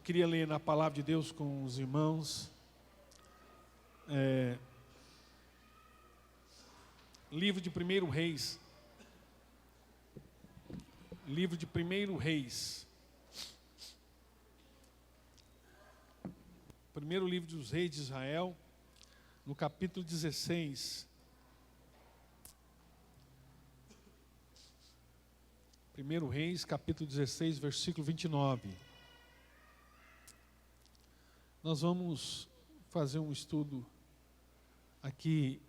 queria ler na palavra de Deus com os irmãos. Livro de 1 Reis. Livro de 1 Reis. Primeiro livro dos reis de Israel, no capítulo 16. 1 Reis, capítulo 16, versículo 29. Nós vamos fazer um estudo aqui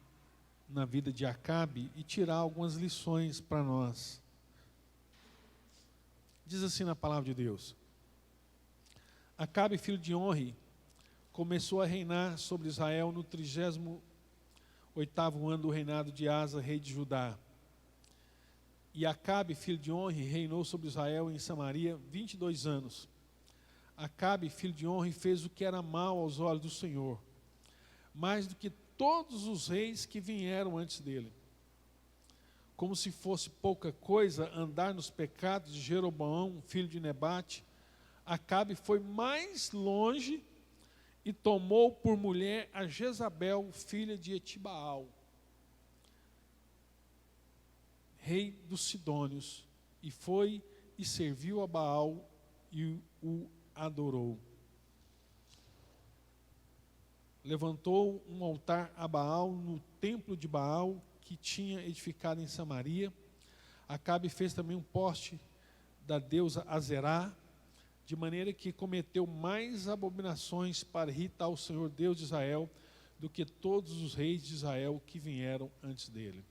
na vida de Acabe e tirar algumas lições para nós. Diz assim na palavra de Deus: Acabe, filho de Onri, começou a reinar sobre Israel no 38º ano do reinado de Asa, rei de Judá. E Acabe, filho de Onri, reinou sobre Israel em Samaria 22 anos. Acabe, filho de Onri, fez o que era mal aos olhos do Senhor, mais do que todos os reis que vieram antes dele. Como se fosse pouca coisa andar nos pecados de Jeroboão, filho de Nebate, Acabe foi mais longe e tomou por mulher a Jezabel, filha de Etibaal, rei dos Sidônios, e foi e serviu a Baal e o adorou. Levantou um altar a Baal no templo de Baal que tinha edificado em Samaria. Acabe fez também um poste da deusa Azerá, de maneira que cometeu mais abominações para irritar o Senhor Deus de Israel do que todos os reis de Israel que vieram antes dele.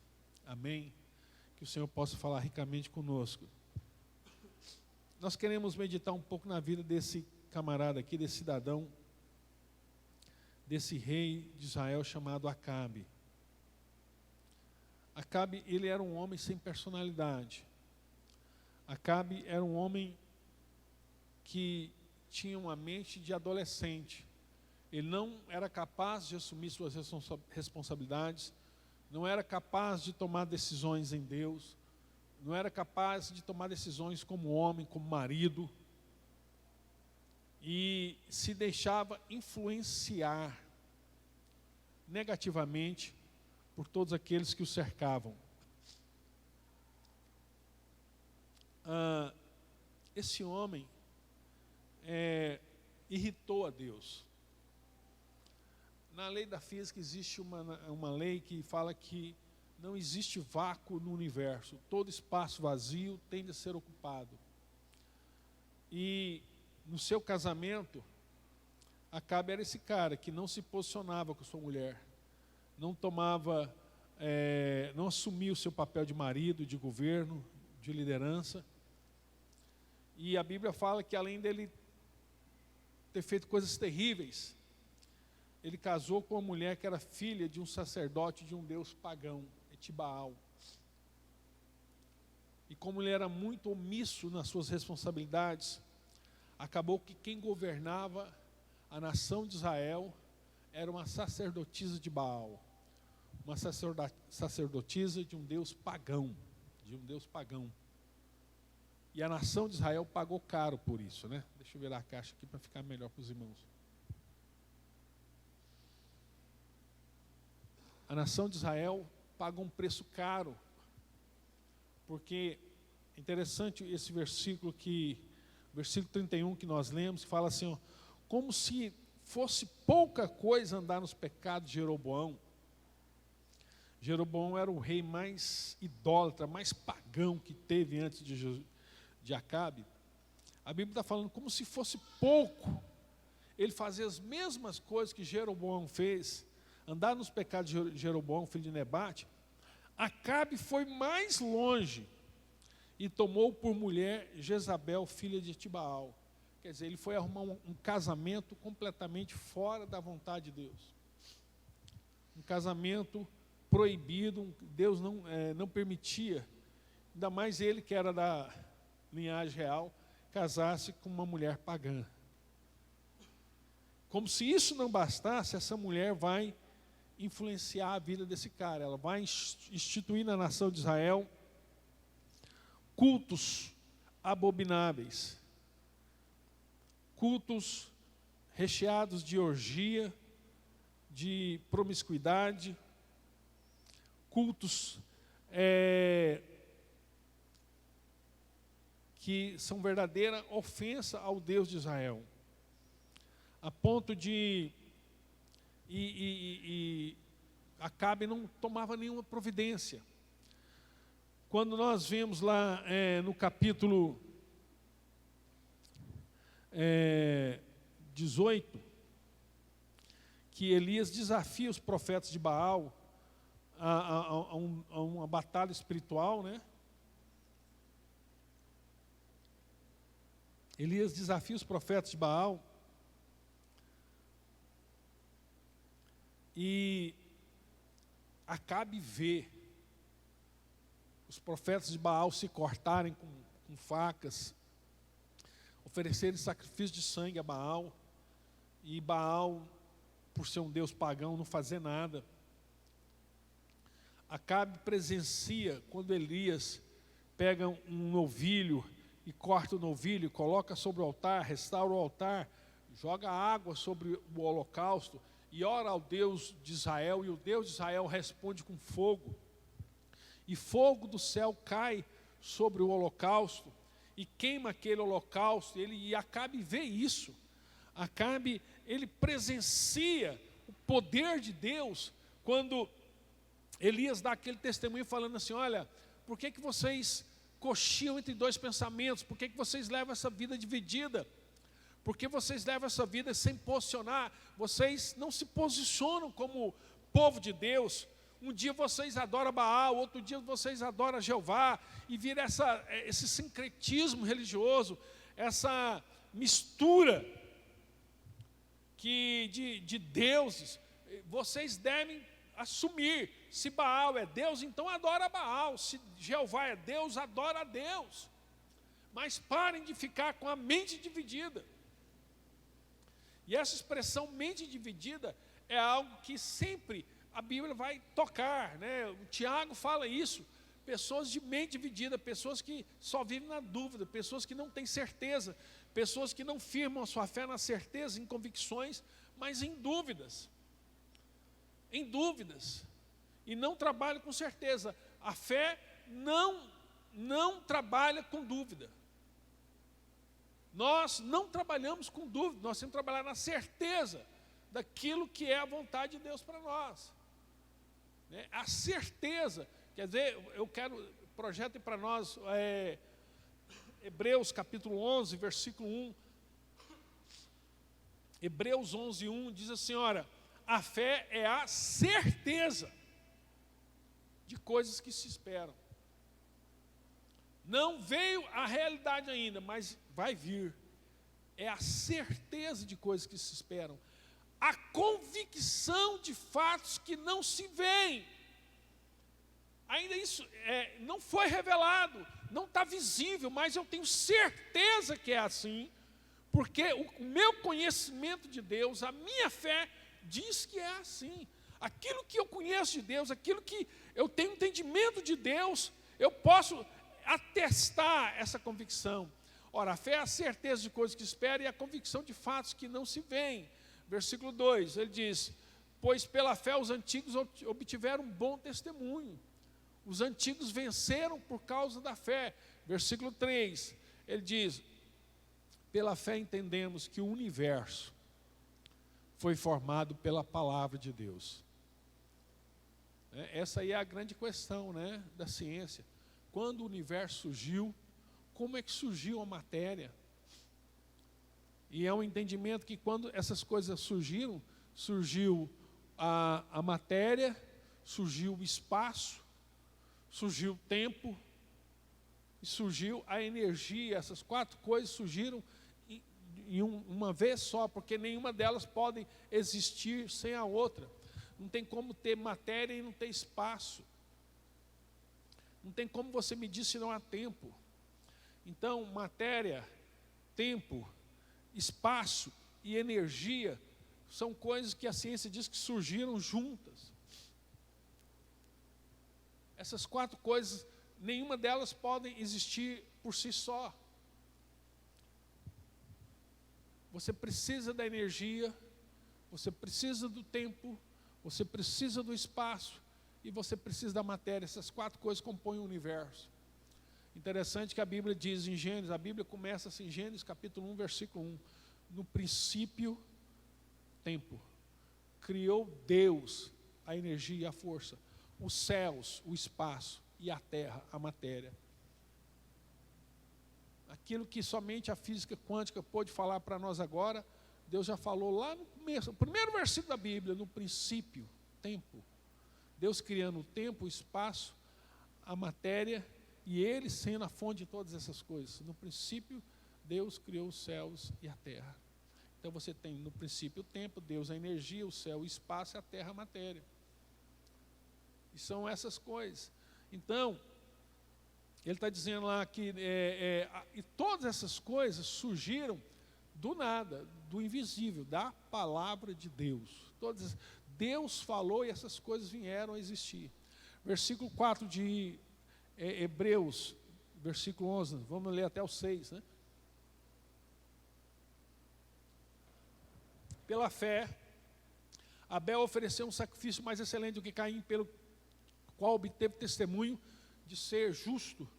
Amém? Que o Senhor possa falar ricamente conosco. Nós queremos meditar um pouco na vida desse camarada aqui, desse cidadão, desse rei de Israel chamado Acabe. Acabe, ele era um homem sem personalidade. Acabe era um homem que tinha uma mente de adolescente. Ele não era capaz de assumir suas responsabilidades, não era capaz de tomar decisões em Deus, não era capaz de tomar decisões como homem, como marido, e se deixava influenciar negativamente por todos aqueles que o cercavam. Esse homem irritou a Deus. Na lei da física existe uma lei que fala que não existe vácuo no universo. Todo espaço vazio tende a ser ocupado. E no seu casamento, Acabe era esse cara que não se posicionava com sua mulher, não tomava, não assumia o seu papel de marido, de governo, de liderança. E a Bíblia fala que além dele ter feito coisas terríveis, ele casou com uma mulher que era filha de um sacerdote de um deus pagão, Etibaal. E como ele era muito omisso nas suas responsabilidades, acabou que quem governava a nação de Israel era uma sacerdotisa de Baal, uma sacerdotisa de um deus pagão, E a nação de Israel pagou caro por isso, né? Deixa eu virar a caixa aqui para ficar melhor para os irmãos. A nação de Israel paga um preço caro, porque é interessante esse versículo versículo 31 que nós lemos, que fala assim, ó, como se fosse pouca coisa andar nos pecados de Jeroboão. Jeroboão era o rei mais idólatra, mais pagão que teve antes de Acabe. A Bíblia está falando como se fosse pouco ele fazer as mesmas coisas que Jeroboão fez, andar nos pecados de Jeroboão, filho de Nebate. Acabe foi mais longe e tomou por mulher Jezabel, filha de Etibaal. Quer dizer, ele foi arrumar um casamento completamente fora da vontade de Deus. Um casamento proibido, Deus não permitia, ainda mais ele que era da linhagem real, casasse com uma mulher pagã. Como se isso não bastasse, essa mulher vai influenciar a vida desse cara. Ela vai instituir na nação de Israel cultos abomináveis, cultos recheados de orgia, de promiscuidade, cultos que são verdadeira ofensa ao Deus de Israel, a ponto de Acabe não tomava nenhuma providência. Quando nós vemos lá no capítulo 18, que Elias desafia os profetas de Baal a uma batalha espiritual, né? Elias desafia os profetas de Baal e Acabe vê os profetas de Baal se cortarem com facas, oferecerem sacrifício de sangue a Baal, e Baal, por ser um deus pagão, não fazer nada. Acabe presencia quando Elias pega um novilho e corta o novilho, coloca sobre o altar, restaura o altar, joga água sobre o holocausto e ora ao Deus de Israel, e o Deus de Israel responde com fogo. E fogo do céu cai sobre o holocausto e queima aquele holocausto. E Acabe vê isso. Acabe, ele presencia o poder de Deus quando Elias dá aquele testemunho falando assim: olha, por que vocês cochiam entre dois pensamentos? Por que vocês levam essa vida dividida? Por que vocês levam essa vida sem posicionar? Vocês não se posicionam como povo de Deus. Um dia vocês adoram Baal, outro dia vocês adoram Jeová, e vira esse sincretismo religioso, essa mistura de deuses. Vocês devem assumir: se Baal é Deus, então adora Baal; se Jeová é Deus, adora a Deus. Mas parem de ficar com a mente dividida. E essa expressão mente dividida é algo que sempre a Bíblia vai tocar, né? O Tiago fala isso: pessoas de mente dividida, pessoas que só vivem na dúvida, pessoas que não têm certeza, pessoas que não firmam a sua fé na certeza, em convicções, mas em dúvidas, e não trabalham com certeza. A fé não trabalha com dúvida. Nós não trabalhamos com dúvida, nós temos que trabalhar na certeza daquilo que é a vontade de Deus para nós. A certeza, quer dizer, projete para nós Hebreus capítulo 11, versículo 1. Hebreus 11, 1 diz assim: olha, a fé é a certeza de coisas que se esperam. Não veio a realidade ainda, mas vai vir. É a certeza de coisas que se esperam, a convicção de fatos que não se veem. Ainda isso não foi revelado, não está visível, mas eu tenho certeza que é assim, porque o meu conhecimento de Deus, a minha fé, diz que é assim. Aquilo que eu conheço de Deus, aquilo que eu tenho entendimento de Deus, eu posso atestar essa convicção. Ora, a fé é a certeza de coisas que espera e a convicção de fatos que não se veem. Versículo 2, ele diz: pois pela fé os antigos obtiveram um bom testemunho. Os antigos venceram por causa da fé. Versículo 3, ele diz: pela fé entendemos que o universo foi formado pela palavra de Deus. Essa aí é a grande questão, né, da ciência. Quando o universo surgiu, como é que surgiu a matéria? E é um entendimento que quando essas coisas surgiram, surgiu a matéria, surgiu o espaço, surgiu o tempo e surgiu a energia. Essas quatro coisas surgiram em uma vez só, porque nenhuma delas pode existir sem a outra. Não tem como ter matéria e não ter espaço. Não tem como você medir se não há tempo. Então, matéria, tempo, espaço e energia são coisas que a ciência diz que surgiram juntas. Essas quatro coisas, nenhuma delas podem existir por si só. Você precisa da energia, você precisa do tempo, você precisa do espaço e você precisa da matéria. Essas 4 coisas compõem o universo. Interessante que a Bíblia diz em Gênesis, a Bíblia começa assim, Gênesis capítulo 1, versículo 1. No princípio, tempo. Criou Deus a energia e a força, os céus, o espaço e a terra, a matéria. Aquilo que somente a física quântica pôde falar para nós agora, Deus já falou lá no começo, o primeiro versículo da Bíblia, no princípio, tempo. Deus criando o tempo, o espaço, a matéria e Ele sendo a fonte de todas essas coisas. No princípio, Deus criou os céus e a terra. Então você tem no princípio o tempo, Deus a energia, o céu, o espaço e a terra a matéria. E são essas coisas. Então, ele está dizendo lá que e todas essas coisas surgiram do nada, do invisível, da palavra de Deus. Deus falou e essas coisas vieram a existir. Versículo 4 de Hebreus, versículo 11, vamos ler até o 6, né? Pela fé, Abel ofereceu um sacrifício mais excelente do que Caim, pelo qual obteve testemunho de ser justo,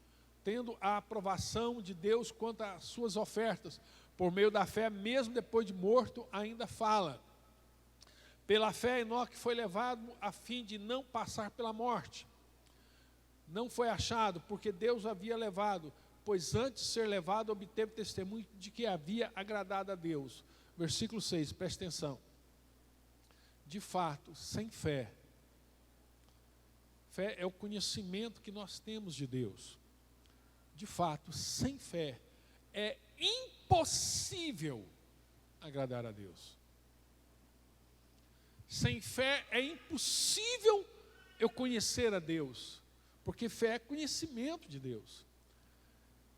tendo a aprovação de Deus quanto às suas ofertas. Por meio da fé, mesmo depois de morto, ainda fala. Pela fé, Enoque foi levado a fim de não passar pela morte. Não foi achado, porque Deus o havia levado, pois antes de ser levado, obteve testemunho de que havia agradado a Deus. Versículo 6, presta atenção. De fato, sem fé, fé é o conhecimento que nós temos de Deus. De fato, sem fé, é impossível agradar a Deus. Sem fé é impossível eu conhecer a Deus, porque fé é conhecimento de Deus.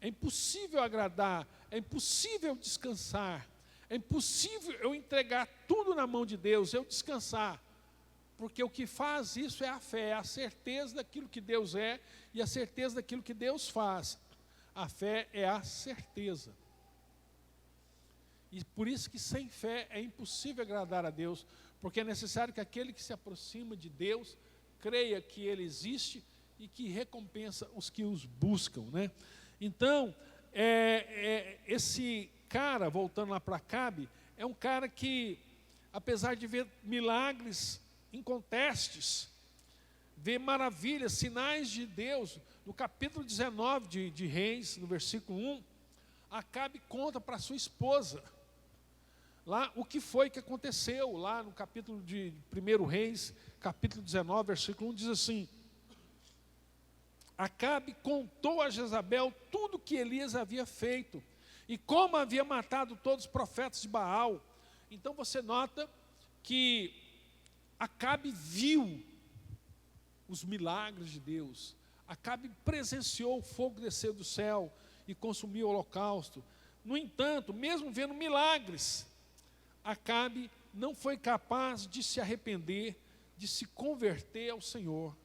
É impossível agradar, é impossível descansar, é impossível eu entregar tudo na mão de Deus, eu descansar, porque o que faz isso é a fé, é a certeza daquilo que Deus é e a certeza daquilo que Deus faz. A fé é a certeza. E por isso que sem fé é impossível agradar a Deus, porque é necessário que aquele que se aproxima de Deus creia que Ele existe e que recompensa os que os buscam, né? Então, esse cara, voltando lá para Acabe, é um cara que, apesar de ver milagres incontestes, ver maravilhas, sinais de Deus, no capítulo 19 de Reis, no versículo 1, Acabe conta para sua esposa lá o que foi que aconteceu, lá no capítulo de 1 Reis, capítulo 19, versículo 1, diz assim: Acabe contou a Jezabel tudo o que Elias havia feito, e como havia matado todos os profetas de Baal. Então você nota que Acabe viu os milagres de Deus. Acabe presenciou o fogo descer do céu e consumir o holocausto. No entanto, mesmo vendo milagres, Acabe não foi capaz de se arrepender, de se converter ao Senhor.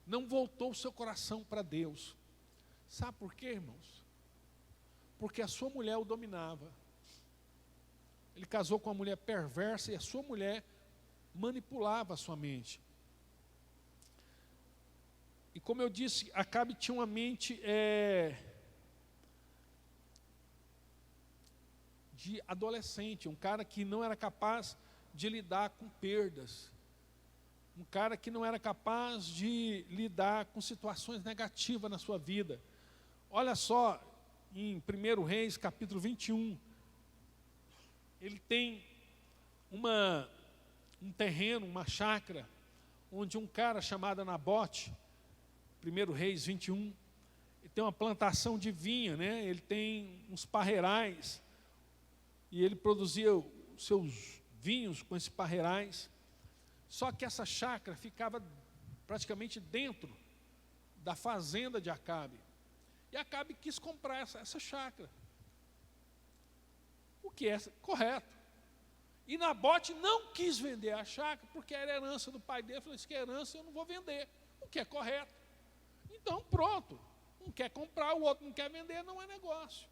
Não voltou o seu coração para Deus. Sabe por quê, irmãos? Porque a sua mulher o dominava. Ele casou com uma mulher perversa e a sua mulher manipulava a sua mente. E como eu disse, Acabe tinha uma mente de adolescente, um cara que não era capaz de lidar com perdas, um cara que não era capaz de lidar com situações negativas na sua vida. Olha só, em 1 Reis, capítulo 21, ele tem um terreno, uma chácara, onde um cara chamado Nabote, 1 Reis 21, ele tem uma plantação de vinha, né? Ele tem uns parreirais, e ele produzia os seus vinhos com esses parreirais. Só que essa chácara ficava praticamente dentro da fazenda de Acabe. E Acabe quis comprar essa chácara, o que é correto. E Nabote não quis vender a chácara, porque era herança do pai dele. Ele falou: isso que é herança, eu não vou vender, o que é correto. Então pronto, um quer comprar, o outro não quer vender, não é negócio.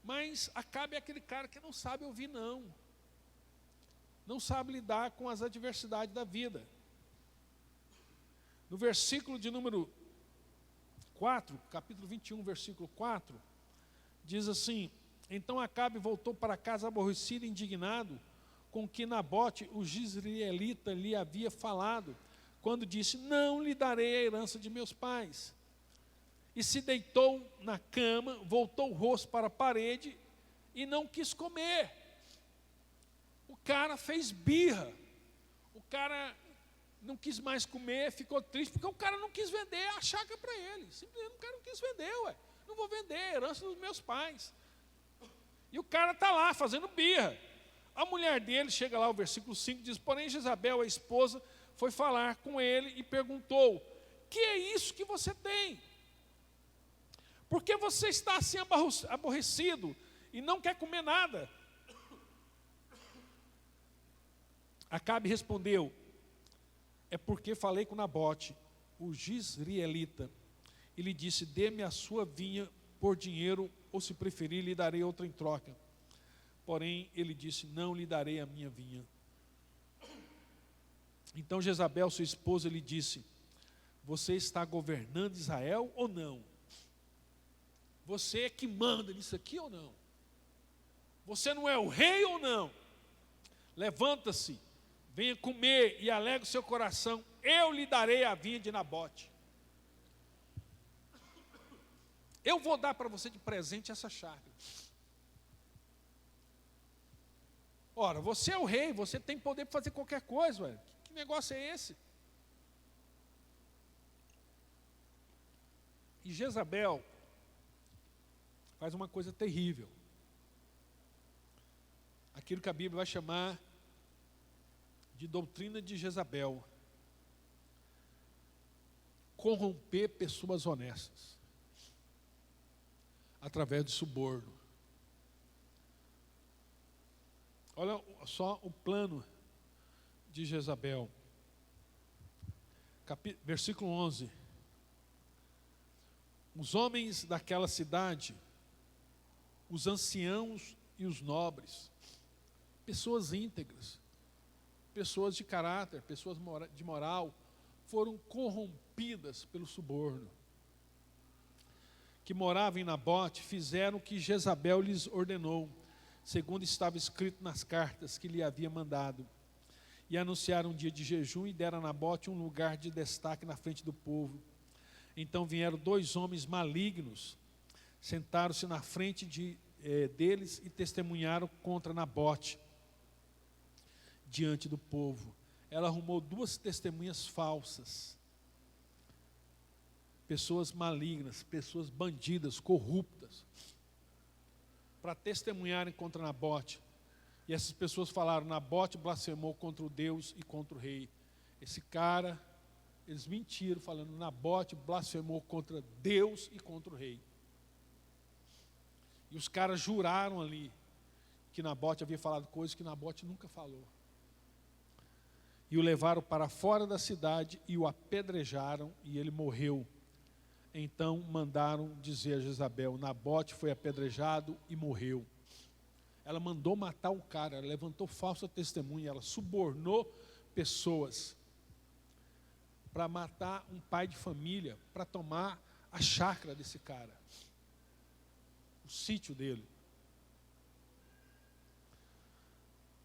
Mas Acabe é aquele cara que não sabe ouvir não. Não sabe lidar com as adversidades da vida. No versículo de número 4, capítulo 21, versículo 4, diz assim: então Acabe voltou para casa aborrecido e indignado com que Nabote, o jezreelita, lhe havia falado, quando disse: não lhe darei a herança de meus pais. E se deitou na cama, voltou o rosto para a parede e não quis comer. O cara fez birra. O cara não quis mais comer, ficou triste, porque o cara não quis vender a chácara para ele. Simplesmente o cara não quis vender, ué. Não vou vender a herança dos meus pais. E o cara está lá fazendo birra. A mulher dele, chega lá, o versículo 5, diz: porém Jezabel, a esposa, foi falar com ele e perguntou: que é isso que você tem? Por que você está assim aborrecido e não quer comer nada? Acabe respondeu: é porque falei com Nabote, o jezreelita, e lhe disse: dê-me a sua vinha por dinheiro, ou se preferir, lhe darei outra em troca. Porém, ele disse: não lhe darei a minha vinha. Então Jezabel, sua esposa, lhe disse: você está governando Israel ou não? Você é que manda nisso aqui ou não? Você não é o rei ou não? Levanta-se, venha comer e alegre o seu coração, eu lhe darei a vinha de Nabote. Eu vou dar para você de presente essa chácara. Ora, você é o rei, você tem poder para fazer qualquer coisa, ué. Que negócio é esse? E Jezabel faz uma coisa terrível. Aquilo que a Bíblia vai chamar de doutrina de Jezabel. Corromper pessoas honestas através de suborno. Olha só o plano de Jezabel. Versículo 11. Os homens daquela cidade, os anciãos e os nobres, pessoas íntegras, pessoas de caráter, pessoas de moral, foram corrompidas pelo suborno. Que moravam em Nabote, fizeram o que Jezabel lhes ordenou, segundo estava escrito nas cartas que lhe havia mandado. E anunciaram um dia de jejum e deram a Nabote um lugar de destaque na frente do povo. Então vieram 2 homens malignos, sentaram-se na frente deles e testemunharam contra Nabote diante do povo. Ela arrumou 2 testemunhas falsas, pessoas malignas, pessoas bandidas, corruptas, para testemunharem contra Nabote. E essas pessoas falaram: Nabote blasfemou contra o Deus e contra o rei. Esse cara, eles mentiram, falando: Nabote blasfemou contra Deus e contra o rei. E os caras juraram ali que Nabote havia falado coisas que Nabote nunca falou. E o levaram para fora da cidade e o apedrejaram, e ele morreu. Então mandaram dizer a Jezabel: Nabote foi apedrejado e morreu. Ela mandou matar o cara, ela levantou falsa testemunha, ela subornou pessoas para matar um pai de família, para tomar a chácara desse cara, o sítio dele.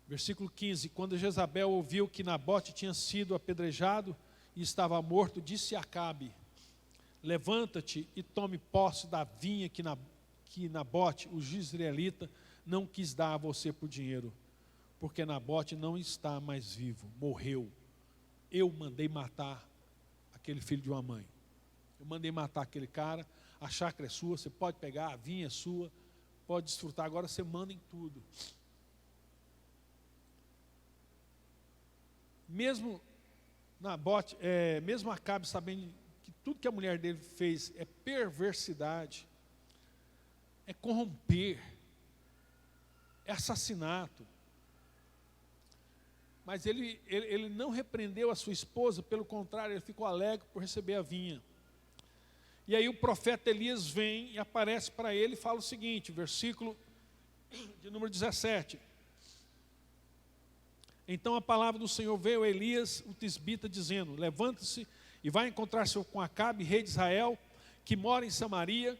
Versículo 15: quando Jezabel ouviu que Nabote tinha sido apedrejado e estava morto, disse a Acabe: levanta-te e tome posse da vinha que Nabote, o jezreelita, não quis dar a você por dinheiro, porque Nabote não está mais vivo, morreu. Eu mandei matar aquele filho de uma mãe. Eu mandei matar aquele cara, a chácara é sua, você pode pegar, a vinha é sua, pode desfrutar, agora você manda em tudo. Mesmo Nabote, mesmo Acabe sabendo que tudo que a mulher dele fez é perversidade, é corromper, é assassinato. Mas ele não repreendeu a sua esposa, pelo contrário, ele ficou alegre por receber a vinha. E aí o profeta Elias vem e aparece para ele e fala o seguinte, versículo de número 17. Então a palavra do Senhor veio a Elias, o tisbita, dizendo: levanta-se e vai encontrar-se com Acabe, rei de Israel, que mora em Samaria.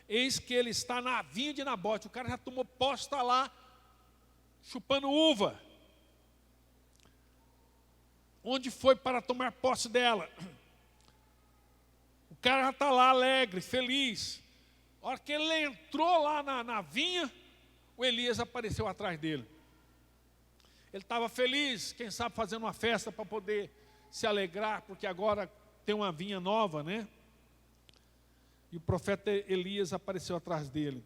Eis que ele está na vinha de Nabote. O cara já tomou posse, está lá, chupando uva. Onde foi para tomar posse dela? O cara já está lá alegre, feliz. A hora que ele entrou lá na vinha, o Elias apareceu atrás dele. Ele estava feliz, quem sabe fazendo uma festa para poder se alegrar, porque agora tem uma vinha nova, né? E o profeta Elias apareceu atrás dele.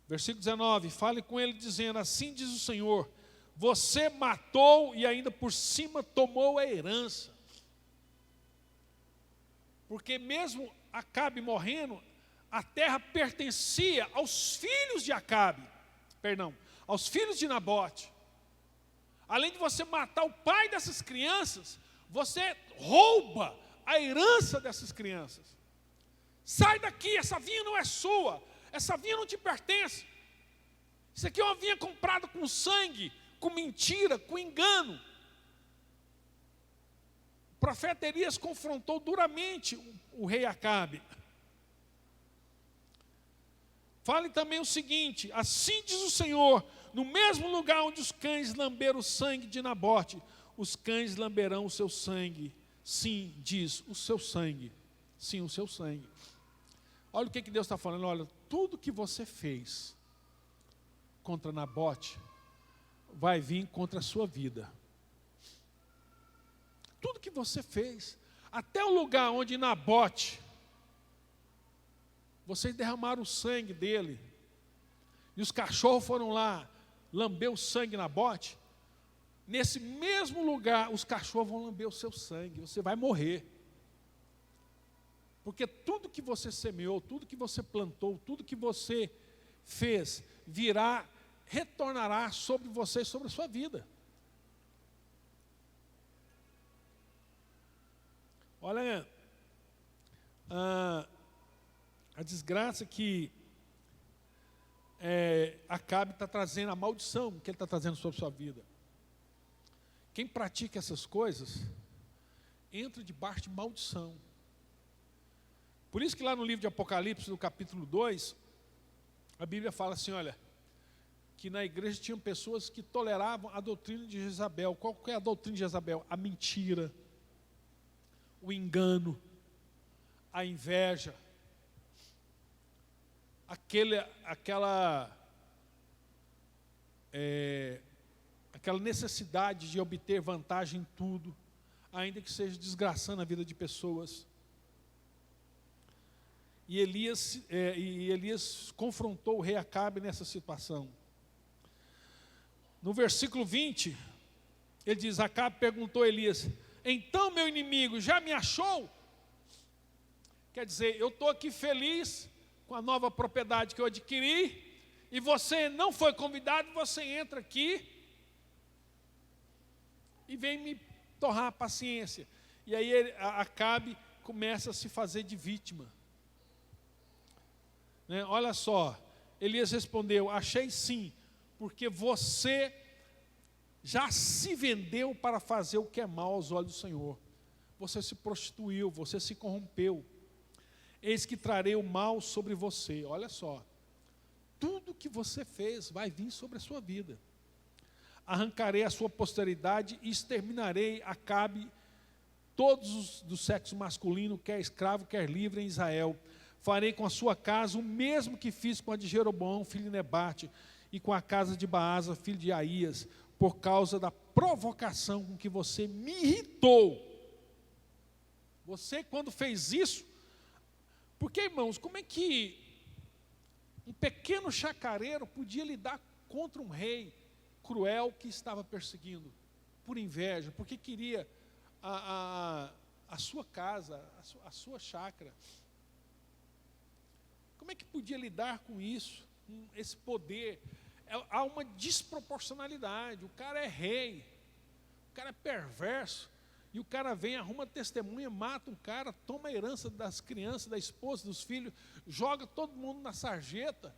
Versículo 19, fale com ele dizendo: assim diz o Senhor, você matou e ainda por cima tomou a herança. Porque mesmo Acabe morrendo, a terra pertencia aos filhos de Acabe, aos filhos de Nabote. Além de você matar o pai dessas crianças, você rouba a herança dessas crianças. Sai daqui, essa vinha não é sua, essa vinha não te pertence. Isso aqui é uma vinha comprada com sangue, com mentira, com engano. O profeta Elias confrontou duramente o rei Acabe. Fale também o seguinte: assim diz o Senhor, no mesmo lugar onde os cães lamberam o sangue de Nabote, os cães lamberão o seu sangue. Sim, diz, o seu sangue. Sim, o seu sangue. Olha o que Deus está falando. Olha, tudo que você fez contra Nabote vai vir contra a sua vida. Tudo que você fez, até o lugar onde Nabote, vocês derramaram o sangue dele, e os cachorros foram lá lamber o sangue na Nabote, nesse mesmo lugar os cachorros vão lamber o seu sangue, você vai morrer. Porque tudo que você semeou, tudo que você plantou, tudo que você fez, retornará sobre você e sobre a sua vida. Olha, a desgraça que Acabe está trazendo, a maldição que ele está trazendo sobre a sua vida. Quem pratica essas coisas, entra debaixo de maldição. Por isso que lá no livro de Apocalipse, no capítulo 2, a Bíblia fala assim, olha, que na igreja tinham pessoas que toleravam a doutrina de Jezabel. Qual que é a doutrina de Jezabel? A mentira, o engano, a inveja, aquela necessidade de obter vantagem em tudo, ainda que seja desgraçando a vida de pessoas. E Elias confrontou o rei Acabe nessa situação. No versículo 20, ele diz: Acabe perguntou a Elias: então meu inimigo já me achou? Quer dizer, eu estou aqui feliz com a nova propriedade que eu adquiri, e você não foi convidado, você entra aqui e vem me torrar a paciência. E aí Acabe começa a se fazer de vítima. Olha só, Elias respondeu: achei sim, porque você já se vendeu para fazer o que é mal aos olhos do Senhor. Você se prostituiu, você se corrompeu. Eis que trarei o mal sobre você. Olha só, tudo que você fez vai vir sobre a sua vida. Arrancarei a sua posteridade e exterminarei Acabe, todos do sexo masculino, quer escravo, quer livre em Israel. Farei com a sua casa o mesmo que fiz com a de Jeroboão, filho de Nebate, e com a casa de Baasa, filho de Aías, por causa da provocação com que você me irritou. Você, quando fez isso, porque, irmãos, como é que um pequeno chacareiro podia lidar contra um rei cruel que estava perseguindo, por inveja, porque queria a sua casa, a sua chácara? Como é que podia lidar com isso, com esse poder? Há uma desproporcionalidade. O cara é rei, o cara é perverso, e o cara vem, arruma testemunha, mata um cara, toma a herança das crianças, da esposa, dos filhos, joga todo mundo na sarjeta,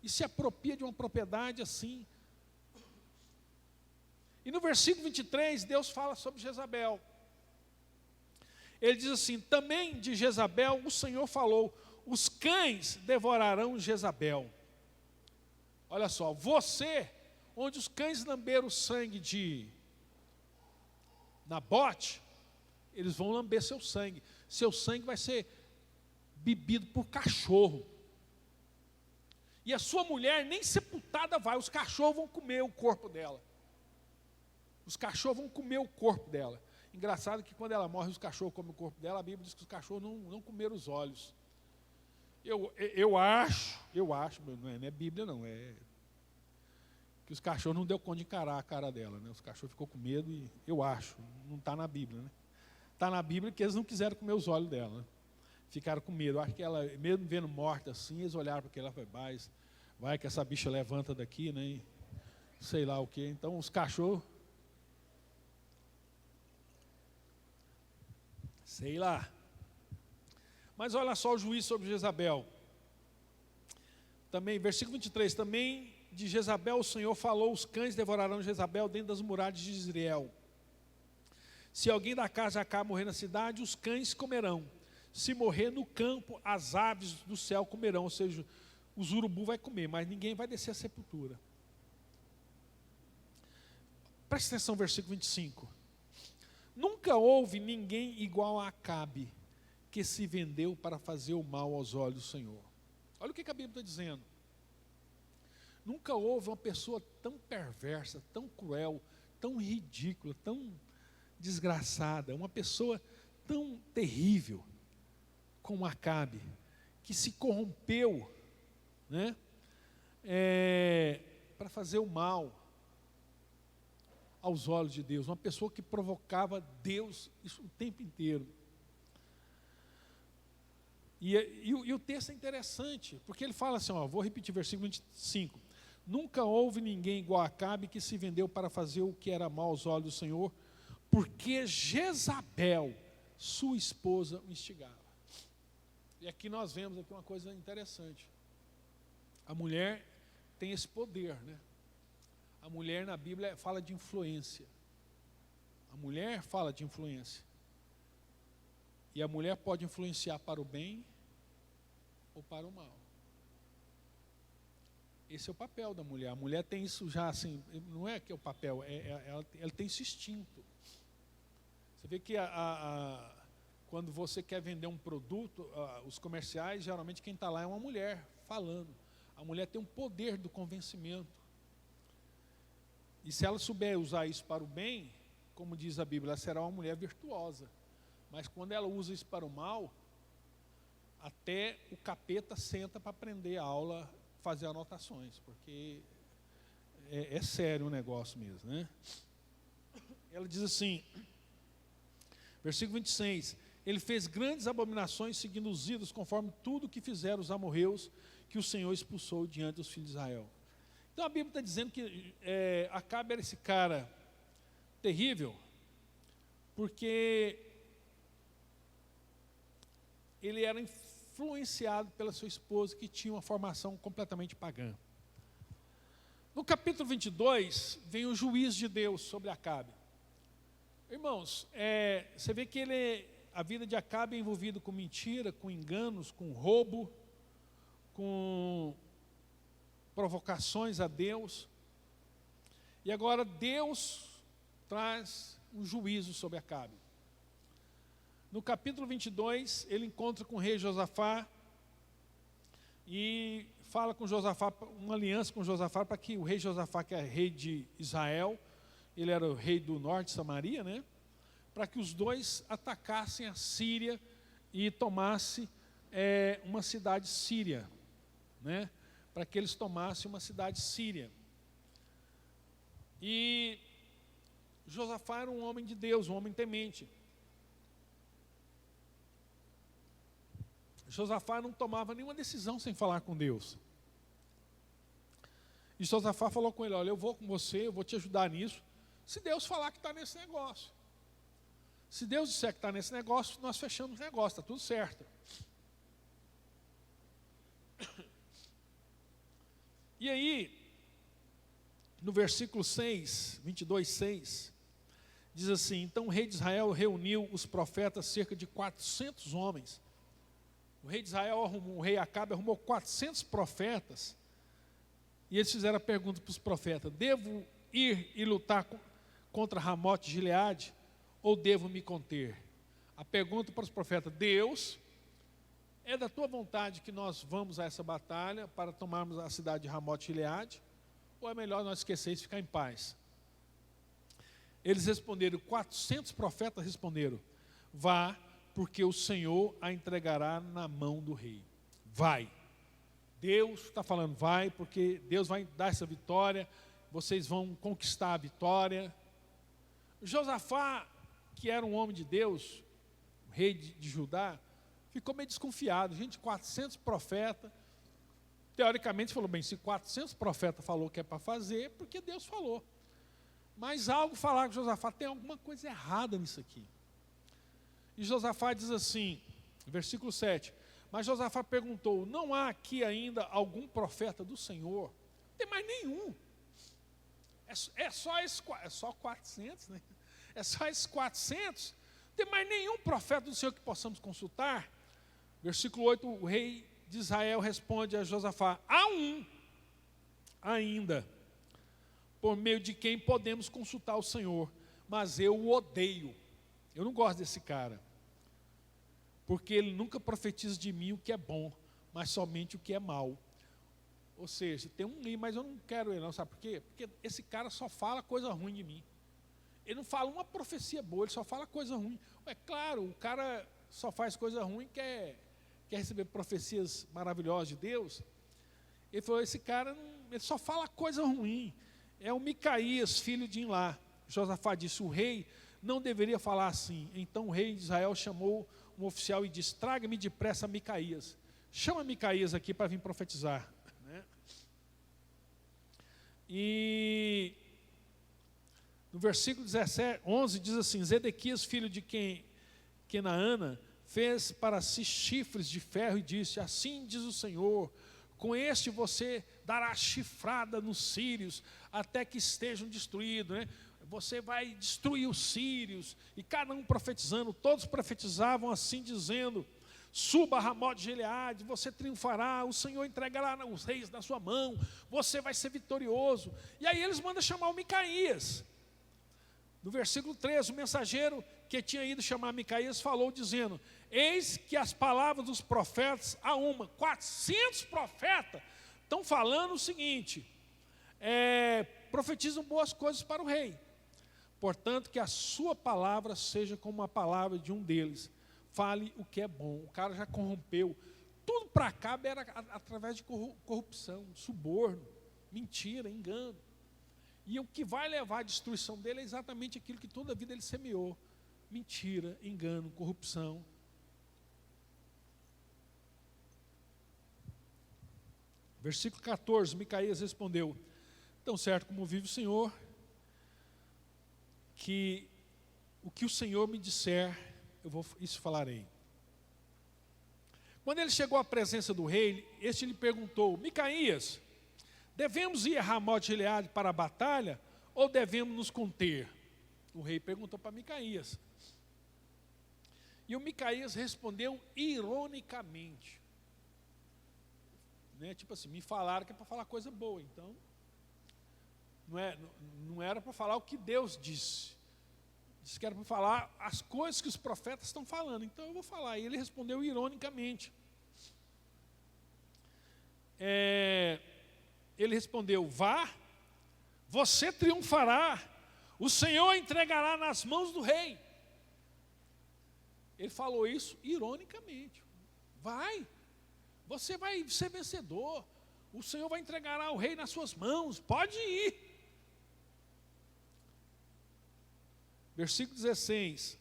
e se apropria de uma propriedade assim. E no versículo 23, Deus fala sobre Jezabel. Ele diz assim: também de Jezabel o Senhor falou, os cães devorarão Jezabel. Olha só, você, onde os cães lamberam o sangue de Nabote, eles vão lamber seu sangue. Seu sangue vai ser bebido por cachorro. E a sua mulher nem sepultada vai, os cachorros vão comer o corpo dela. Os cachorros vão comer o corpo dela. Engraçado que quando ela morre, os cachorros comem o corpo dela, a Bíblia diz que os cachorros não comeram os olhos. Eu acho, não é Bíblia não, é que os cachorros não deu conta de encarar a cara dela, né? Os cachorros ficou com medo e eu acho, não está na Bíblia, né? Está na Bíblia que eles não quiseram comer os olhos dela, né? Ficaram com medo. Eu acho que ela, mesmo vendo morta assim, eles olharam para aquela e falaram, vai que essa bicha levanta daqui, né? E sei lá o que. Então os cachorros, sei lá. Mas olha só o juízo sobre Jezabel. Também, versículo 23, também de Jezabel o Senhor falou, os cães devorarão Jezabel dentro das muralhas de Jezreel. Se alguém da casa de Acabe morrer na cidade, os cães comerão. Se morrer no campo, as aves do céu comerão, ou seja, os urubu vai comer, mas ninguém vai descer a sepultura. Preste atenção no versículo 25. Nunca houve ninguém igual a Acabe, que se vendeu para fazer o mal aos olhos do Senhor. Olha o que a Bíblia está dizendo. Nunca houve uma pessoa tão perversa, tão cruel, tão ridícula, tão desgraçada, uma pessoa tão terrível como Acabe, que se corrompeu, né, para fazer o mal aos olhos de Deus, uma pessoa que provocava Deus isso o tempo inteiro. E o texto é interessante, porque ele fala assim, vou repetir o versículo 25. Nunca houve ninguém igual a Acabe que se vendeu para fazer o que era mal aos olhos do Senhor, porque Jezabel, sua esposa, o instigava. E aqui nós vemos aqui uma coisa interessante. A mulher tem esse poder, né? A mulher na Bíblia fala de influência. A mulher fala de influência. E a mulher pode influenciar para o bem ou para o mal. Esse é o papel da mulher. A mulher tem isso já assim, não é que é o papel, ela tem esse instinto. Você vê que quando você quer vender um produto, os comerciais, geralmente quem está lá é uma mulher falando. A mulher tem um poder do convencimento. E se ela souber usar isso para o bem, como diz a Bíblia, ela será uma mulher virtuosa. Mas quando ela usa isso para o mal, até o capeta senta para aprender a aula, fazer anotações, porque é sério o negócio mesmo, né? Ela diz assim, versículo 26, ele fez grandes abominações seguindo os ídolos, conforme tudo que fizeram os amorreus, que o Senhor expulsou diante dos filhos de Israel. Então a Bíblia está dizendo que Acabe era esse cara terrível, porque ele era influenciado pela sua esposa, que tinha uma formação completamente pagã. No capítulo 22, vem o juízo de Deus sobre Acabe. Irmãos, você vê que a vida de Acabe é envolvida com mentira, com enganos, com roubo, com provocações a Deus. E agora Deus traz um juízo sobre Acabe. No capítulo 22, ele encontra com o rei Josafá e fala com Josafá, uma aliança com Josafá, para que o rei Josafá, que é rei de Israel, ele era o rei do norte de Samaria, né? Para que os dois atacassem a Síria e tomassem uma cidade síria, né? Para que eles tomassem uma cidade síria. E Josafá era um homem de Deus, um homem temente. Josafá não tomava nenhuma decisão sem falar com Deus. E Josafá falou com ele, olha, eu vou com você, eu vou te ajudar nisso, se Deus falar que está nesse negócio. Se Deus disser que está nesse negócio, nós fechamos o negócio, está tudo certo. E aí, no versículo 6, 22:6, diz assim: então o rei de Israel reuniu os profetas, cerca de 400 homens. O rei de Israel o rei Acabe arrumou 400 profetas, e eles fizeram a pergunta para os profetas: devo ir e lutar contra Ramote de Gileade, ou devo me conter? A pergunta para os profetas: Deus, é da tua vontade que nós vamos a essa batalha para tomarmos a cidade de Ramote de Gileade, ou é melhor nós esquecer e ficar em paz? Eles responderam, 400 profetas responderam: vá, porque o Senhor a entregará na mão do rei. Vai. Deus está falando, vai, porque Deus vai dar essa vitória, vocês vão conquistar a vitória. Josafá, que era um homem de Deus, o rei de Judá, ficou meio desconfiado. Gente, 400 profetas, teoricamente falou, bem, se 400 profetas falou que é para fazer, porque Deus falou. Mas algo falar com Josafá, tem alguma coisa errada nisso aqui. E Josafá diz assim, versículo 7, mas Josafá perguntou, não há aqui ainda algum profeta do Senhor? Não tem mais nenhum. É só 400, né? É só esses 400. Não tem mais nenhum profeta do Senhor que possamos consultar? Versículo 8, o rei de Israel responde a Josafá, há um ainda, por meio de quem podemos consultar o Senhor, mas eu o odeio. Eu não gosto desse cara, porque ele nunca profetiza de mim o que é bom, mas somente o que é mal. Ou seja, tem um ali, mas eu não quero ele não, sabe por quê? Porque esse cara só fala coisa ruim de mim. Ele não fala uma profecia boa, ele só fala coisa ruim. É claro, o cara só faz coisa ruim, quer receber profecias maravilhosas de Deus. Ele falou, esse cara, ele só fala coisa ruim. É o Micaías, filho de Imlá. Josafá disse, o rei não deveria falar assim. Então o rei de Israel chamou um oficial e disse, traga-me depressa Micaías. Chama Micaías aqui para vir profetizar. E no versículo 11 diz assim, Zedequias, filho de Kenaana, fez para si chifres de ferro e disse, assim diz o Senhor, com este você dará chifrada nos sírios, até que estejam destruídos, né? Você vai destruir os sírios, e cada um profetizando, todos profetizavam assim dizendo, suba a Ramote de Gileade, você triunfará, o Senhor entregará os reis na sua mão, você vai ser vitorioso. E aí eles mandam chamar o Micaías. No versículo 13, o mensageiro que tinha ido chamar Micaías falou dizendo, eis que as palavras dos profetas, 400 profetas, estão falando o seguinte, profetizam boas coisas para o rei. Portanto, que a sua palavra seja como a palavra de um deles. Fale o que é bom. O cara já corrompeu. Tudo para cá era através de corrupção, suborno, mentira, engano. E o que vai levar à destruição dele é exatamente aquilo que toda a vida ele semeou. Mentira, engano, corrupção. Versículo 14, Micaías respondeu, tão certo como vive o Senhor, que o que o Senhor me disser, isso falarei. Quando ele chegou à presença do rei, este lhe perguntou, Micaías, devemos ir a Ramote de Gileade para a batalha, ou devemos nos conter? O rei perguntou para Micaías. E o Micaías respondeu ironicamente. Tipo assim, me falaram que é para falar coisa boa, então não era para falar o que Deus disse. Disse que era para falar as coisas que os profetas estão falando, então eu vou falar. E ele respondeu ironicamente. Ele respondeu, vá, você triunfará, o Senhor entregará nas mãos do rei. Ele falou isso ironicamente. Vai, você vai ser vencedor, o Senhor vai entregar ao rei nas suas mãos, pode ir. Versículo 16,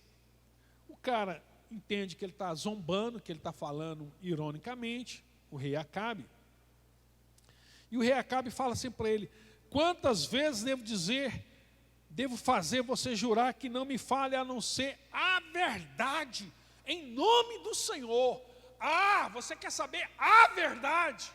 o cara entende que ele está zombando, que ele está falando ironicamente, o rei Acabe. E o rei Acabe fala assim para ele, quantas vezes devo fazer você jurar que não me fale a não ser a verdade, em nome do Senhor. Você quer saber a verdade?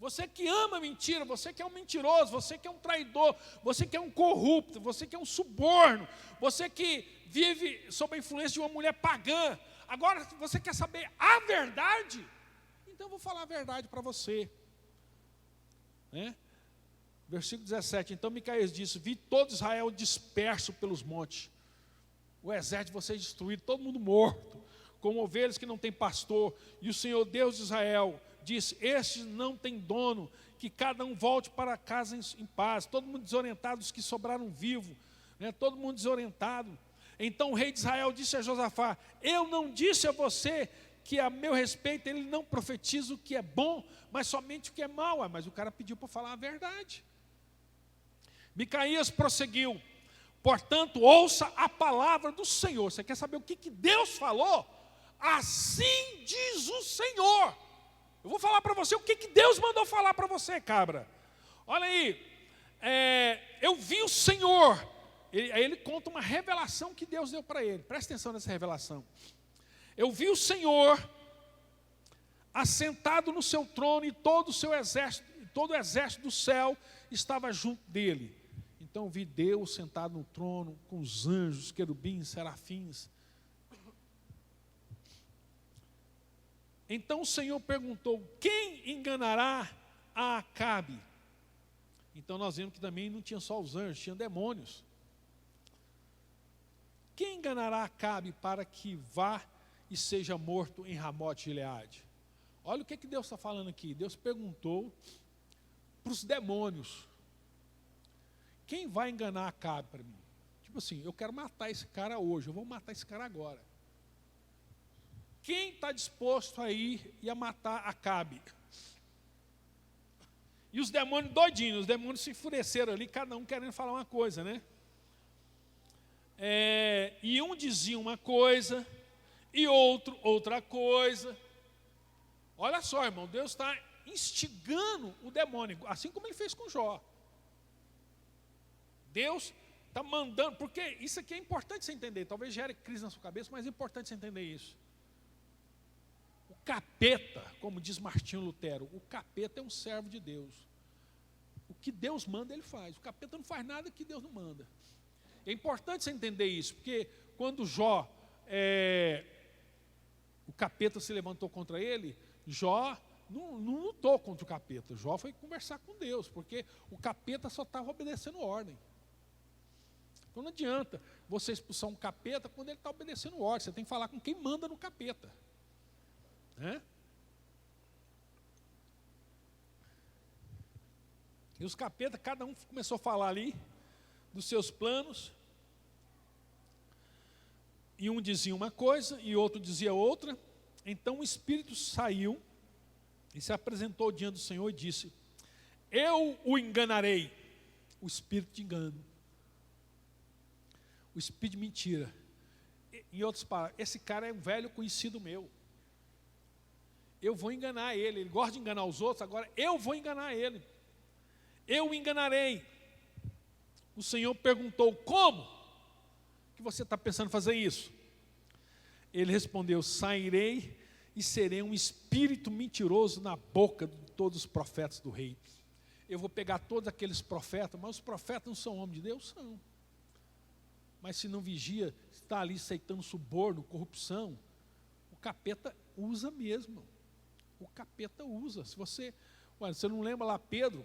Você que ama mentira, você que é um mentiroso, você que é um traidor, você que é um corrupto, você que é um suborno, você que vive sob a influência de uma mulher pagã. Agora, você quer saber a verdade? Então eu vou falar a verdade para você. Versículo 17, então Micaías disse, vi todo Israel disperso pelos montes, o exército de vocês destruído, todo mundo morto, como ovelhas que não têm pastor, e o Senhor Deus de Israel disse, estes não têm dono, que cada um volte para casa em paz, todo mundo desorientado, os que sobraram vivos, todo mundo desorientado. Então o rei de Israel disse a Josafá, eu não disse a você que a meu respeito ele não profetiza o que é bom, mas somente o que é mau. Mas o cara pediu para falar a verdade. Micaías prosseguiu, portanto, ouça a palavra do Senhor. Você quer saber o que Deus falou? Assim diz o Senhor. Eu vou falar para você o que Deus mandou falar para você, cabra. Olha aí, eu vi o Senhor. Aí ele conta uma revelação que Deus deu para ele. Presta atenção nessa revelação. Eu vi o Senhor assentado no seu trono e todo o seu exército, todo o exército do céu estava junto dele. Então vi Deus sentado no trono com os anjos, querubins, serafins. Então o Senhor perguntou, quem enganará a Acabe? Então nós vimos que também não tinha só os anjos, tinha demônios. Quem enganará Acabe para que vá e seja morto em Ramote de Gileade? Olha o que Deus está falando aqui. Deus perguntou para os demônios, quem vai enganar Acabe para mim? Tipo assim, eu quero matar esse cara hoje, eu vou matar esse cara agora. Quem está disposto a ir e a matar Acabe? E os demônios doidinhos, os demônios se enfureceram ali, cada um querendo falar uma coisa, né? E um dizia uma coisa, e outro outra coisa. Olha só, irmão, Deus está instigando o demônio, assim como ele fez com Jó. Deus está mandando, porque isso aqui é importante você entender, talvez gere crise na sua cabeça, mas é importante você entender isso. O capeta, como diz Martinho Lutero, o capeta é um servo de Deus. O que Deus manda, ele faz. O capeta não faz nada que Deus não manda. É importante você entender isso, porque quando Jó, o capeta se levantou contra ele, Jó não lutou contra o capeta. Jó foi conversar com Deus, porque o capeta só estava obedecendo ordem. Então não adianta você expulsar um capeta quando ele está obedecendo ordem. Você tem que falar com quem manda no capeta. E os capetas, cada um começou a falar ali dos seus planos, e um dizia uma coisa e outro dizia outra. Então o espírito saiu e se apresentou diante do Senhor e disse, eu o enganarei. O espírito de engano, o espírito de mentira. Em outras palavras, esse cara é um velho conhecido meu, eu vou enganar ele. Ele gosta de enganar os outros, agora eu vou enganar ele, eu o enganarei. O Senhor perguntou, como que você está pensando em fazer isso? Ele respondeu, sairei e serei um espírito mentiroso na boca de todos os profetas do rei. Eu vou pegar todos aqueles profetas, mas os profetas não são homens de Deus? São. Mas se não vigia, está ali aceitando suborno, corrupção, o capeta usa mesmo. O capeta usa. Se você não lembra lá Pedro,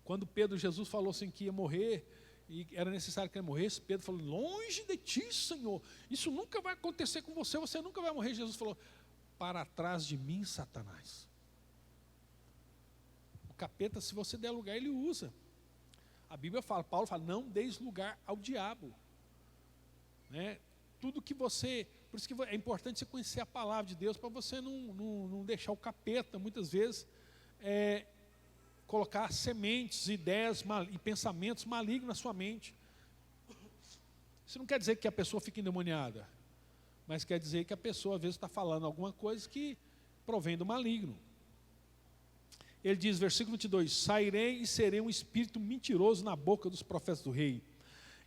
quando Jesus falou assim que ia morrer, e era necessário que ele morresse, Pedro falou, longe de ti, Senhor, isso nunca vai acontecer com você, você nunca vai morrer. Jesus falou, para trás de mim, Satanás. O capeta, se você der lugar, ele usa. A Bíblia fala, Paulo fala, não deis lugar ao diabo. Tudo que você, por isso que é importante você conhecer a palavra de Deus, para você não deixar o capeta, muitas vezes, colocar sementes, ideias e pensamentos malignos na sua mente. Isso não quer dizer que a pessoa fique endemoniada, mas quer dizer que a pessoa às vezes está falando alguma coisa que provém do maligno. Ele diz, versículo 22, sairei e serei um espírito mentiroso na boca dos profetas do rei.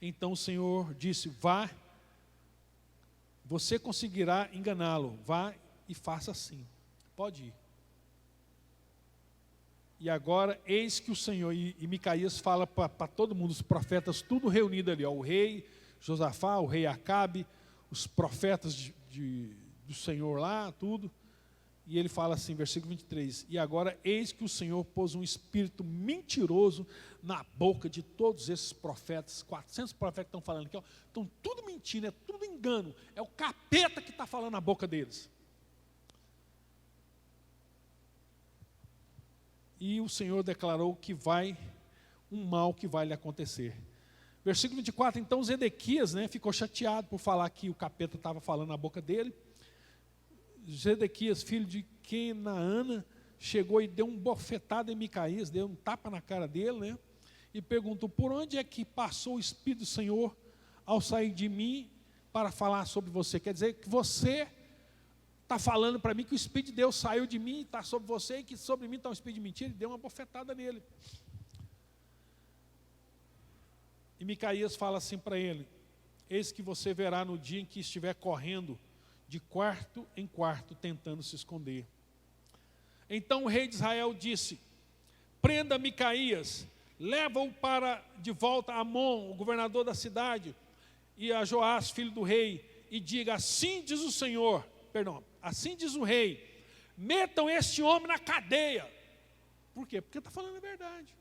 Então o Senhor disse, vá, você conseguirá enganá-lo, vá e faça assim. Pode ir. E agora, eis que o Senhor, e Micaías fala para todo mundo, os profetas, tudo reunido ali, ó, o rei Josafá, o rei Acabe, os profetas do Senhor lá, tudo. E ele fala assim, versículo 23, e agora eis que o Senhor pôs um espírito mentiroso na boca de todos esses profetas, 400 profetas que estão falando aqui, ó, estão tudo mentindo, é tudo engano, é o capeta que está falando na boca deles. E o Senhor declarou que um mal que vai lhe acontecer. Versículo 24, então Zedequias, ficou chateado por falar que o capeta estava falando na boca dele. Zedequias, filho de Kenaana, chegou e deu uma bofetada em Micaías, deu um tapa na cara dele, e perguntou, por onde é que passou o Espírito do Senhor ao sair de mim para falar sobre você? Quer dizer que você está falando para mim que o Espírito de Deus saiu de mim, está sobre você, e que sobre mim está um Espírito de mentira. Ele deu uma bofetada nele. E Micaías fala assim para ele, eis que você verá no dia em que estiver correndo de quarto em quarto, tentando se esconder. Então o rei de Israel disse, prenda Micaías, leva-o de volta a Amon, o governador da cidade, e a Joás, filho do rei, e diga, assim diz o Senhor, assim diz o rei, metam este homem na cadeia. Por quê? Porque está falando a verdade.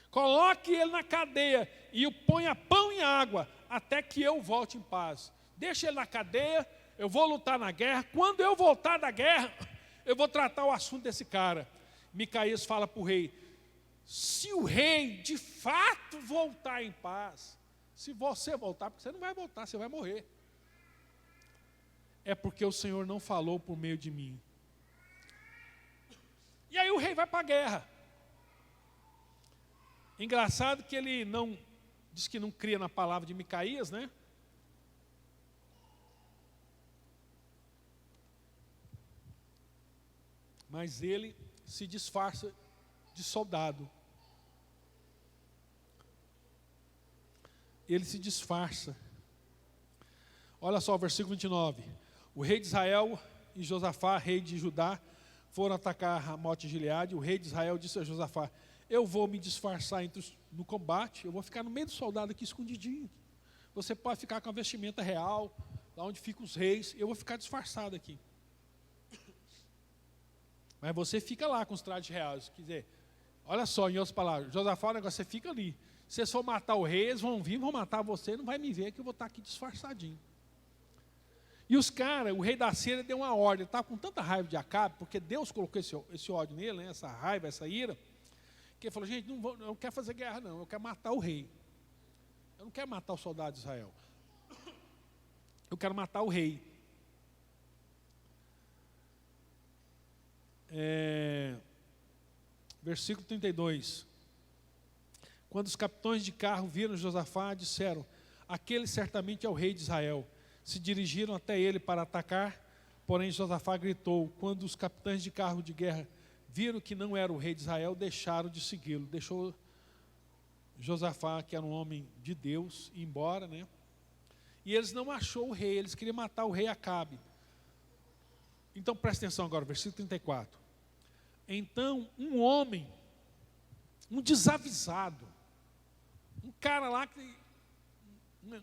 Coloque ele na cadeia e o ponha pão e água, até que eu volte em paz. Deixa ele na cadeia, eu vou lutar na guerra. Quando eu voltar da guerra, eu vou tratar o assunto desse cara. Micaías fala para o rei, se o rei de fato voltar em paz, se você voltar, porque você não vai voltar, você vai morrer. É porque o Senhor não falou por meio de mim. E aí o rei vai para a guerra. Engraçado que ele diz que não cria na palavra de Micaías, Mas ele se disfarça de soldado. Ele se disfarça. Olha só o versículo 29. O rei de Israel e Josafá, rei de Judá, foram atacar Ramote e Gileade. O rei de Israel disse a Josafá, eu vou me disfarçar no combate, eu vou ficar no meio do soldado aqui escondidinho. Você pode ficar com a vestimenta real, lá onde ficam os reis, eu vou ficar disfarçado aqui. Mas você fica lá com os trajes reais. Quer dizer, olha só, em outras palavras, Josafá, o negócio, você fica ali. Se vocês for matar o rei, eles vão vir, vão matar você, não vai me ver que eu vou estar aqui disfarçadinho. E os caras, o rei da Síria deu uma ordem, ele estava com tanta raiva de Acabe, porque Deus colocou esse ódio nele, essa raiva, essa ira, que ele falou, gente, eu não quero fazer guerra não, eu quero matar o rei. Eu não quero matar o soldado de Israel. Eu quero matar o rei. Versículo 32. Quando os capitães de carro viram Josafá, disseram, aquele certamente é o rei de Israel. Se dirigiram até ele para atacar, porém Josafá gritou. Quando os capitães de carro de guerra viram que não era o rei de Israel, deixaram de segui-lo. Deixou Josafá, que era um homem de Deus, ir embora, E eles não achou o rei, eles queriam matar o rei Acabe. Então presta atenção agora, versículo 34. Então um homem, um desavisado, um cara lá,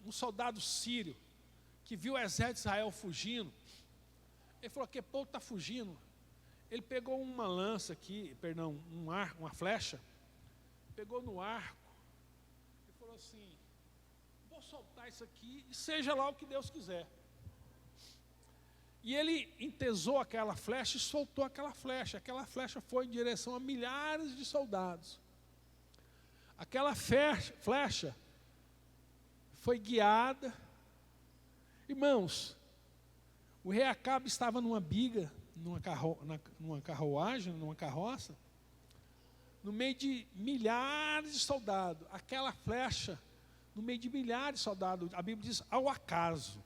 um soldado sírio, que viu o exército de Israel fugindo, ele falou, que povo está fugindo? Ele pegou uma lança aqui, uma flecha, pegou no arco, e falou assim, vou soltar isso aqui, e seja lá o que Deus quiser. E ele entesou aquela flecha e soltou aquela flecha foi em direção a milhares de soldados. Aquela flecha foi guiada. Irmãos, o rei Acabe estava numa biga, numa carruagem, numa carroça, no meio de milhares de soldados. Aquela flecha, no meio de milhares de soldados, a Bíblia diz, ao acaso.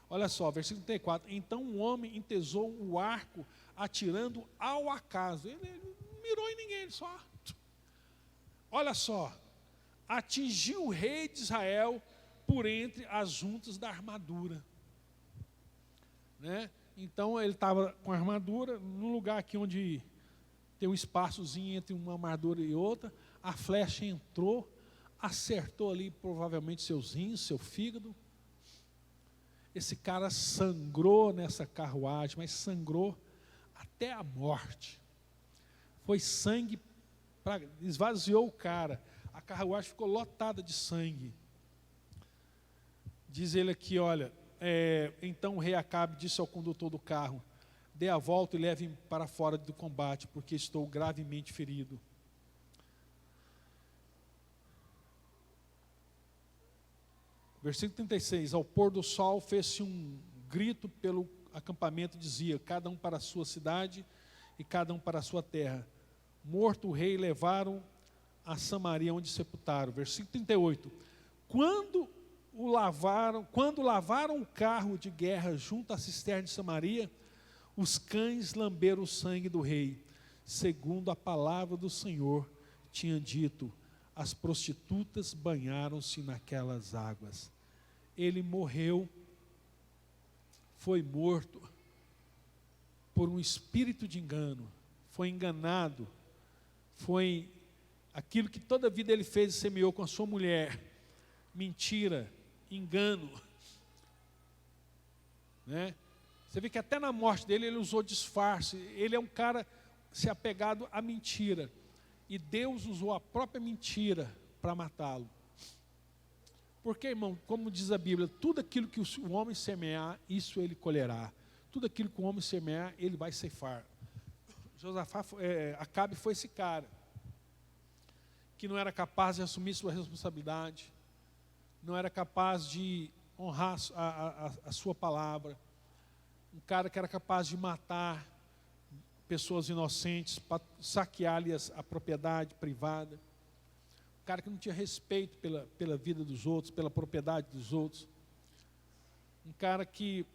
Olha só, versículo 34. Então um homem entesou o arco, atirando ao acaso. Ele não mirou em ninguém, ele só... Olha só, atingiu o rei de Israel por entre as juntas da armadura. Então ele estava com a armadura, num lugar aqui onde tem um espaçozinho entre uma armadura e outra, a flecha entrou, acertou ali provavelmente seus rins, seu fígado. Esse cara sangrou nessa carruagem, mas sangrou até a morte. Foi sangue, esvaziou o cara. A carruagem ficou lotada de sangue. Diz ele aqui, olha, então o rei Acabe disse ao condutor do carro: dê a volta e leve-me para fora do combate, porque estou gravemente ferido. Versículo 36, ao pôr do sol fez-se um grito pelo acampamento, dizia: cada um para a sua cidade e cada um para a sua terra. Morto o rei, levaram a Samaria, onde sepultaram. Versículo 38, quando lavaram o carro de guerra junto à cisterna de Samaria, os cães lamberam o sangue do rei, segundo a palavra do Senhor tinha dito. As prostitutas banharam-se naquelas águas. Ele morreu, foi morto por um espírito de engano, foi enganado, foi aquilo que toda a vida ele fez e semeou com a sua mulher: mentira, engano, né? Você vê que até na morte dele ele usou disfarce. Ele é um cara se apegado à mentira, e Deus usou a própria mentira para matá-lo. Porque, irmão, como diz a Bíblia, tudo aquilo que o homem semear, isso ele colherá. Tudo aquilo que o homem semear, ele vai ceifar. Acabe foi esse cara que não era capaz de assumir sua responsabilidade, não era capaz de honrar a sua palavra, um cara que era capaz de matar pessoas inocentes, para saquear-lhes a propriedade privada, um cara que não tinha respeito pela vida dos outros, pela propriedade dos outros, um cara que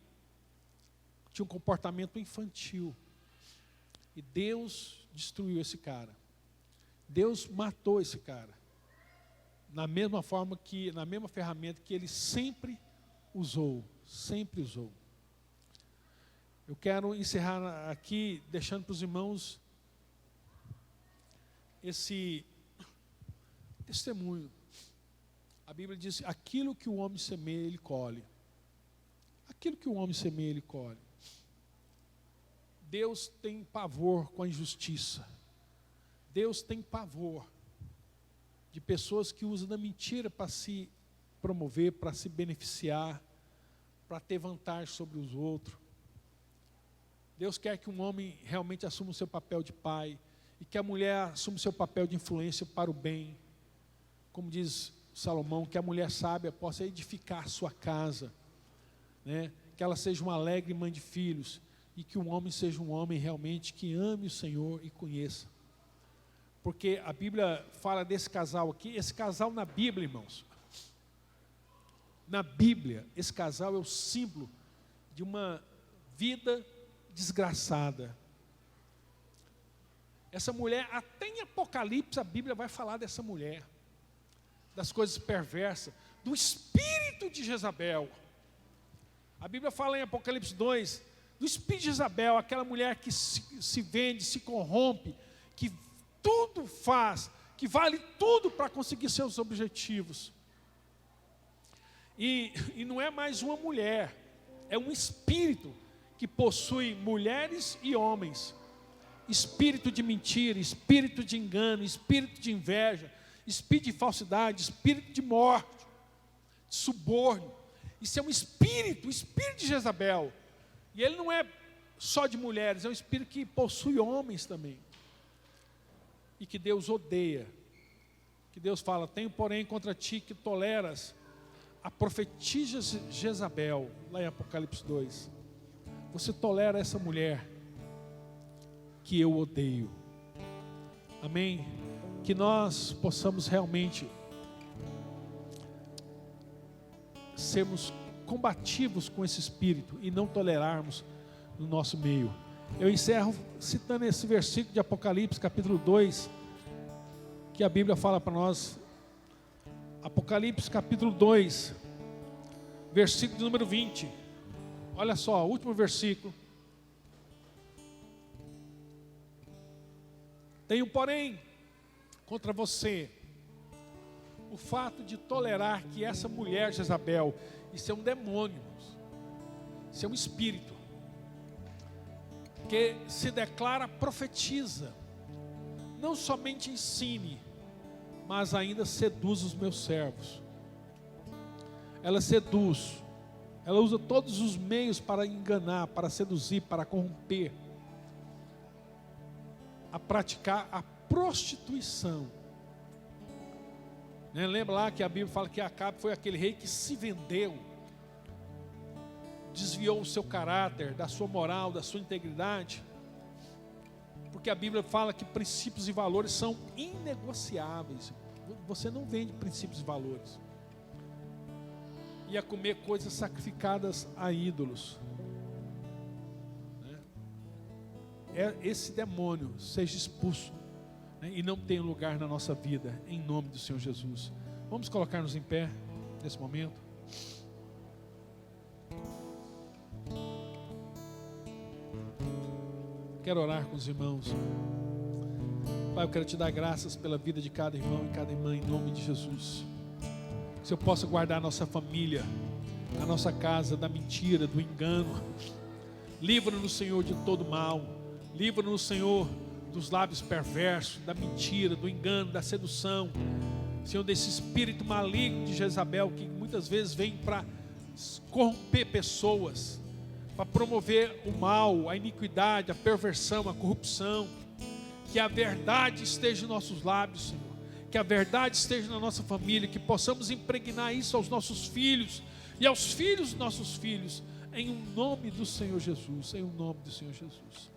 tinha um comportamento infantil, e Deus destruiu esse cara. Deus matou esse cara, na mesma ferramenta que ele sempre usou, sempre usou. Eu quero encerrar aqui, deixando para os irmãos esse testemunho. A Bíblia diz: aquilo que o homem semeia, ele colhe. Aquilo que o homem semeia, ele colhe. Deus tem pavor com a injustiça. Deus tem pavor de pessoas que usam da mentira para se promover, para se beneficiar, para ter vantagem sobre os outros. Deus quer que um homem realmente assuma o seu papel de pai, e que a mulher assuma o seu papel de influência para o bem. Como diz Salomão, que a mulher sábia possa edificar sua casa, né? Que ela seja uma alegre mãe de filhos, e que um homem seja um homem realmente que ame o Senhor e conheça. Porque a Bíblia fala desse casal aqui, esse casal na Bíblia, irmãos, na Bíblia, esse casal é o símbolo de uma vida desgraçada. Essa mulher, até em Apocalipse a Bíblia vai falar dessa mulher, das coisas perversas, do espírito de Jezabel. A Bíblia fala em Apocalipse 2, do espírito de Jezabel, aquela mulher que se vende, se corrompe, que tudo faz, que vale tudo para conseguir seus objetivos. E não é mais uma mulher, é um espírito que possui mulheres e homens. Espírito de mentira, espírito de engano, espírito de inveja, espírito de falsidade, espírito de morte, de suborno. Isso é um espírito, o espírito de Jezabel. E ele não é só de mulheres, é um espírito que possui homens também. E que Deus odeia. Que Deus fala: tenho porém contra ti que toleras a profetisa Jezabel, lá em Apocalipse 2. Você tolera essa mulher que eu odeio. Amém? Que nós possamos realmente sermos combativos com esse espírito e não tolerarmos no nosso meio. Eu encerro citando esse versículo de Apocalipse, capítulo 2, que a Bíblia fala para nós. Apocalipse, capítulo 2, versículo número 20. Olha só, o último versículo. Tenho, porém, contra você o fato de tolerar que essa mulher Jezabel, isso é um demônio, irmãos. Isso é um espírito que se declara profetiza, não somente ensine, mas ainda seduz os meus servos. Ela seduz, ela usa todos os meios para enganar, para seduzir, para corromper, a praticar a prostituição. Lembra lá que a Bíblia fala que Acabe foi aquele rei que se vendeu, desviou o seu caráter, da sua moral, da sua integridade, porque a Bíblia fala que princípios e valores são inegociáveis. Você não vende princípios e valores. Ia comer coisas sacrificadas a ídolos. Esse demônio seja expulso, e não tem lugar na nossa vida, em nome do Senhor Jesus. Vamos colocar-nos em pé nesse momento. Quero orar com os irmãos. Pai, eu quero te dar graças pela vida de cada irmão e cada irmã, em nome de Jesus. Que o Senhor possa guardar a nossa família, a nossa casa da mentira, do engano. Livra-nos, Senhor, de todo mal. Livra-nos, Senhor, dos lábios perversos, da mentira, do engano, da sedução. Senhor, desse espírito maligno de Jezabel, que muitas vezes vem para corromper pessoas, para promover o mal, a iniquidade, a perversão, a corrupção. Que a verdade esteja em nossos lábios, Senhor. Que a verdade esteja na nossa família, que possamos impregnar isso aos nossos filhos e aos filhos dos nossos filhos, em nome do Senhor Jesus, em nome do Senhor Jesus.